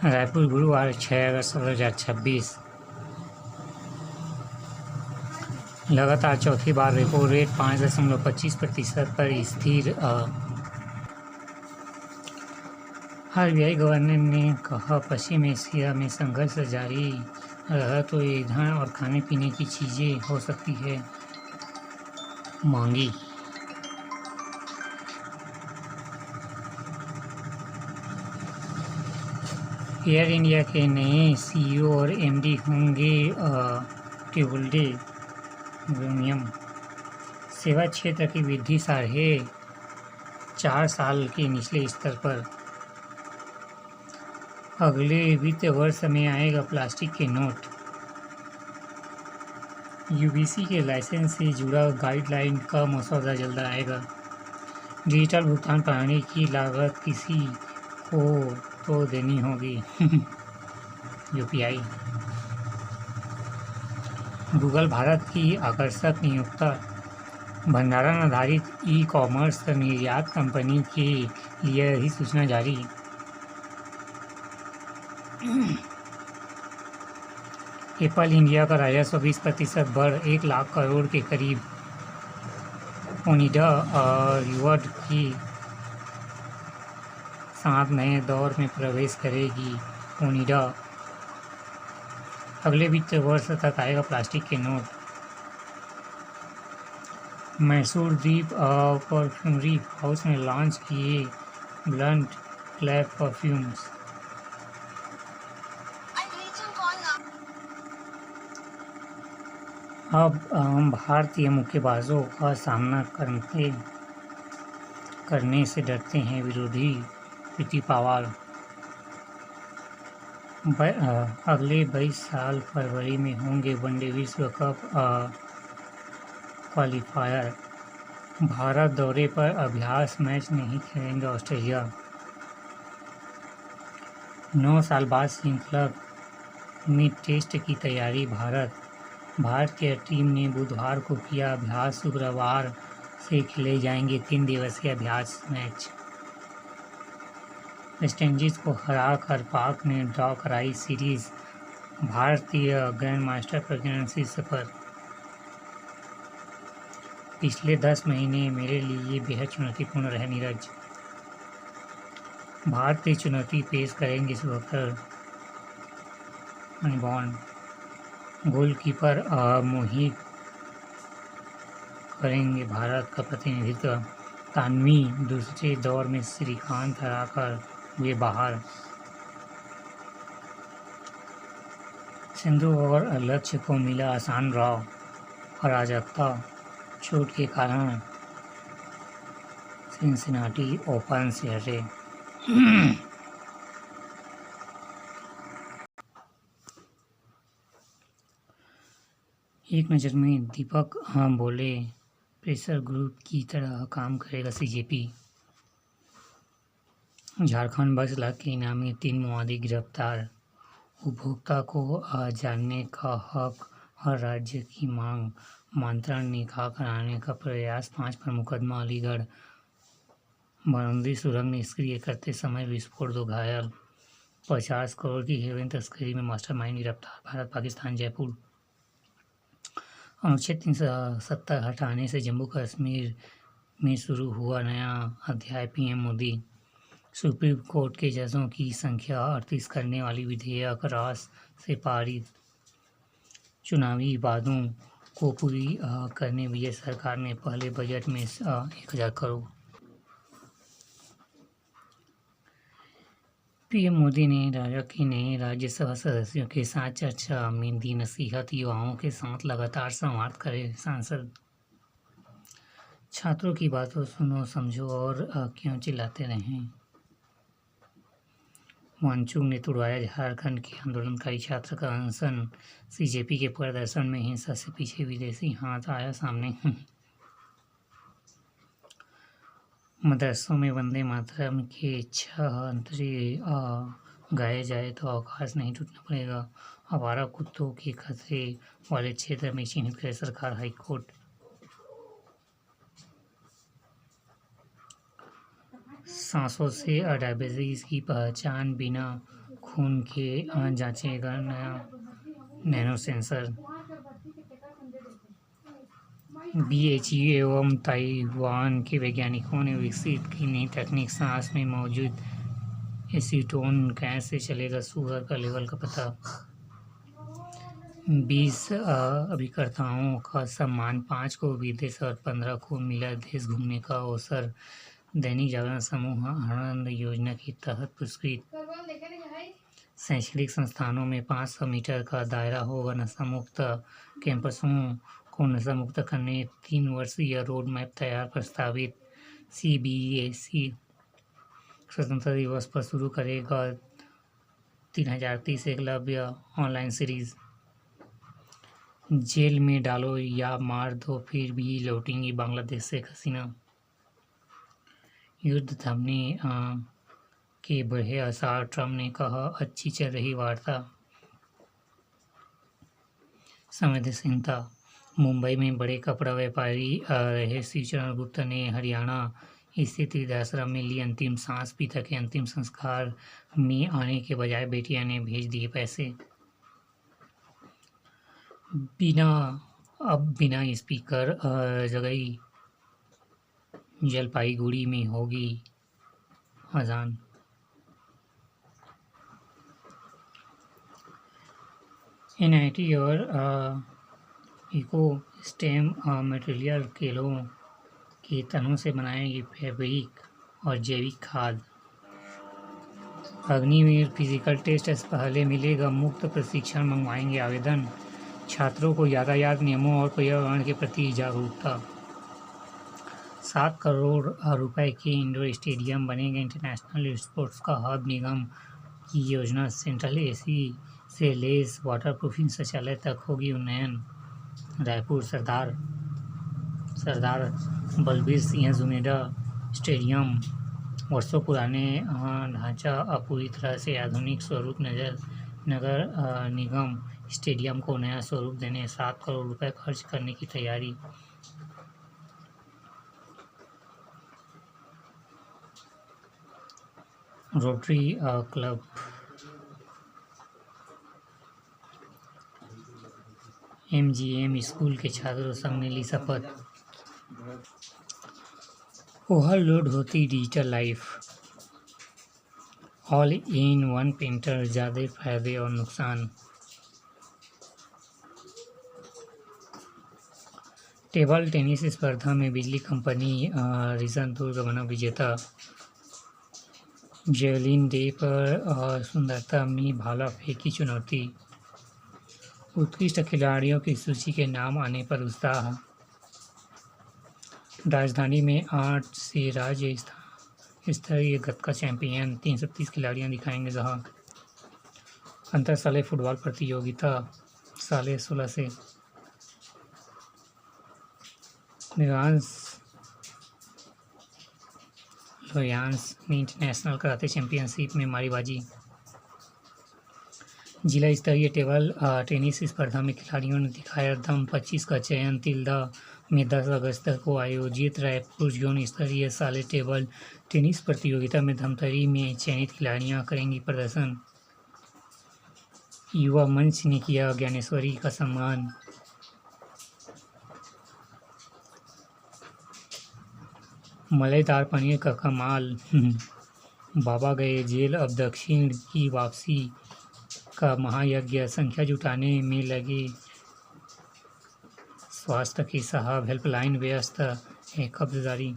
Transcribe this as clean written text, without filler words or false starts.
रायपुर गुरुवार 6 अगस्त 2026। लगातार चौथी बार रेपो रेट 5.25% पर स्थिर। आरबीआई गवर्नर ने कहा, पश्चिम एशिया में संघर्ष जारी रहा तो ईंधन और खाने पीने की चीजें हो सकती है महंगी। एयर इंडिया के नए सीईओ और एमडी होंगे ट्यूबुल्डे विलियम। सेवा क्षेत्र की वृद्धि 4.5 साल के निचले स्तर पर। अगले वित्त वर्ष में आएगा प्लास्टिक के नोट। यूबीसी के लाइसेंस से जुड़ा गाइडलाइन का मसौदा जल्द आएगा। डिजिटल भुगतान प्रणाली की लागत किसी को तो देनी होगी। यूपीआई। गूगल भारत की आकर्षक नियोक्ता। भंडारण आधारित ई कॉमर्स निर्यात कंपनी के लिए ही सूचना जारी। एप्पल इंडिया का राजस्व 20% बढ़ 1 लाख करोड़ के करीब। ओनिडा रिवॉर्ड की साथ नए दौर में प्रवेश करेगी। ओनिडा अगले वित्त वर्ष तक आएगा प्लास्टिक के नोट। मैसूर द्वीप परफ्यूमरी हाउस ने लॉन्च किए ब्लंट क्लैप परफ्यूम्स। अब भारतीय मुक्केबाजों का सामना करने से डरते हैं विरोधी प्रीति पवार। अगले 22 साल फरवरी में होंगे वनडे विश्व कप क्वालिफायर। भारत दौरे पर अभ्यास मैच नहीं खेलेंगे ऑस्ट्रेलिया। 9 साल बाद श्रृंखला में टेस्ट की तैयारी। भारतीय टीम ने बुधवार को किया अभ्यास। शुक्रवार से खेले जाएंगे 3 दिवसीय अभ्यास मैच। वेस्टइंडीज को हराकर पाक ने ड्रॉ कराई सीरीज। भारतीय ग्रैंडमास्टर प्रज्ञान शीर्ष पर। पिछले 10 महीने मेरे लिए बेहद चुनौतीपूर्ण रहे नीरज। भारतीय चुनौती पेश करेंगे सुबह अनबॉर्न। गोलकीपर मोहित करेंगे भारत का प्रतिनिधित्व। तानवी दूसरे दौर में श्रीकांत हराकर हुए बाहर। सिंधु और लक्ष्य को मिला आसान ड्रॉ। अराजकता चोट के कारण सिंसिनाटी ओपन से हटे। एक नज़र में दीपक बोले, प्रेशर ग्रुप की तरह काम करेगा सीजेपी। झारखंड बस लाख के इनामी 3 माओवादी गिरफ्तार। उपभोक्ता को जानने का हक, हर राज्य की मांग। मंत्रण निकाह कराने का प्रयास 5 पर मुकदमा अलीगढ़। बारूदी सुरंग निष्क्रिय करते समय विस्फोट, 2 घायल। 50 करोड़ की हेरोइन तस्करी में मास्टरमाइंड गिरफ्तार। भारत पाकिस्तान जयपुर। अनुच्छेद 370 हटाने से जम्मू कश्मीर में शुरू हुआ नया अध्याय। पीएम मोदी। सुप्रीम कोर्ट के जजों की संख्या 38 करने वाली विधेयक राष्ट्र से पारित। चुनावी वादों को पूरी करने बीजेपी सरकार ने पहले बजट में 1000 करोड़। पीएम मोदी ने राजा के नए राज्यसभा सदस्यों के साथ चर्चा में दी नसीहत। युवाओं के साथ लगातार संवाद करें सांसद। छात्रों की बातों सुनो, समझो और क्यों चिल्लाते रहें। वांगचुक ने तुड़वाया झारखंड के आंदोलनकारी छात्र का अनशन। सीजेपी के प्रदर्शन में हिंसा से पीछे विदेशी हाथ आया सामने। मदरसों में वंदे मातरम के 6 अंतरे गाए जाए तो अवकाश नहीं टूटना पड़ेगा। आवारा कुत्तों के खतरे वाले क्षेत्र में चिन्हित करे सरकार। हाईकोर्ट। सांसों से डायबिटीज की पहचान बिना खून के जांचेगा नया नैनो सेंसर। BHU एवं ताइवान के वैज्ञानिकों ने विकसित की नई तकनीक सांस में मौजूद एसीटोन गैस से चलेगा शुगर का लेवल का पता। 20 अभिकर्ताओं का सम्मान, 5 को विदेश और 15 को मिला देश घूमने का अवसर। दैनिक जागरण समूह आनंद योजना के तहत पुरस्कृत। शैक्षणिक संस्थानों में 500 मीटर का दायरा होगा नशा मुक्त। कैंपसों को नशा मुक्त करने 3 वर्षीय रोड मैप तैयार प्रस्तावित। CBSE स्वतंत्रता दिवस पर शुरू करेगा 3030 एकलव्य ऑनलाइन सीरीज। जेल में डालो या मार दो फिर भी लौटेंगी बांग्लादेश से हसीना। युद्ध थमने के बढ़े आसार, ट्रंप ने कहा अच्छी चल रही वार्ता। संवेदनशीलता, मुंबई में बड़े कपड़ा व्यापारी रहे श्रीचरण गुप्ता ने हरियाणा स्थित वृद्धाश्रम में ली अंतिम सांस। पिता के अंतिम संस्कार में आने के बजाय बेटिया ने भेज दिए पैसे। बिना स्पीकर जगई जलपाईगुड़ी में होगी अजान। NIT और इको स्टेम मटेरियल केलों के तनों से बनाएगी फैब्रिक और जैविक खाद। अग्निवीर फिजिकल टेस्ट से पहले मिलेगा मुफ्त प्रशिक्षण, मंगवाएंगे आवेदन। छात्रों को यातायात नियमों और पर्यावरण के प्रति जागरूकता। 7 करोड़ रुपए के इंडोर स्टेडियम बनेगा इंटरनेशनल स्पोर्ट्स का हब। निगम की योजना सेंट्रल AC से लेस वाटरप्रूफिंग शौचालय तक होगी उन्नयन। रायपुर सरदार बलबीर सिंह जुनेजा स्टेडियम वर्षों पुराने ढांचा अब पूरी तरह से आधुनिक स्वरूप। नगर निगम स्टेडियम को नया स्वरूप देने 7 करोड़ रुपए खर्च करने की तैयारी। रोटरी क्लब MGM स्कूल के छात्रों संग ने ली शपथ। ओवरलोड होती digital life. All in one printer, ज़्यादा फायदे और नुकसान। टेबल टेनिस स्पर्धा में बिजली कंपनी रिजनपुर बना विजेता। जेवलिन डे पर सुंदरता में भाला फेंक की चुनौती। उत्कृष्ट खिलाड़ियों की सूची के नाम आने पर उत्साह। राजधानी में 8 से राज्य स्तरीय गतका चैंपियन 330 खिलाड़ियां दिखाएंगे जहां। अंतरशालेय फुटबॉल प्रतियोगिता 16 से। लोयांस में इंटरनेशनल कराटे चैंपियनशिप में मारीबाजी। जिला स्तरीय टेबल टेनिस स्पर्धा में खिलाड़ियों ने दिखाया दम। 25 का चयन तिल्दा में 10 अगस्त को आयोजित रायपुर जोन स्तरीय साले टेबल टेनिस प्रतियोगिता में धमतरी में चयनित खिलाड़ियां करेंगी प्रदर्शन। युवा मंच ने किया ज्ञानेश्वरी का सम्मान। मलाईदार पनीर का कमाल, बाबा गए जेल अब दक्षिण की वापसी का महायज्ञ। संख्या जुटाने में लगे स्वास्थ्य के साहब, हेल्पलाइन व्यस्त है, कब्ज़ जारी।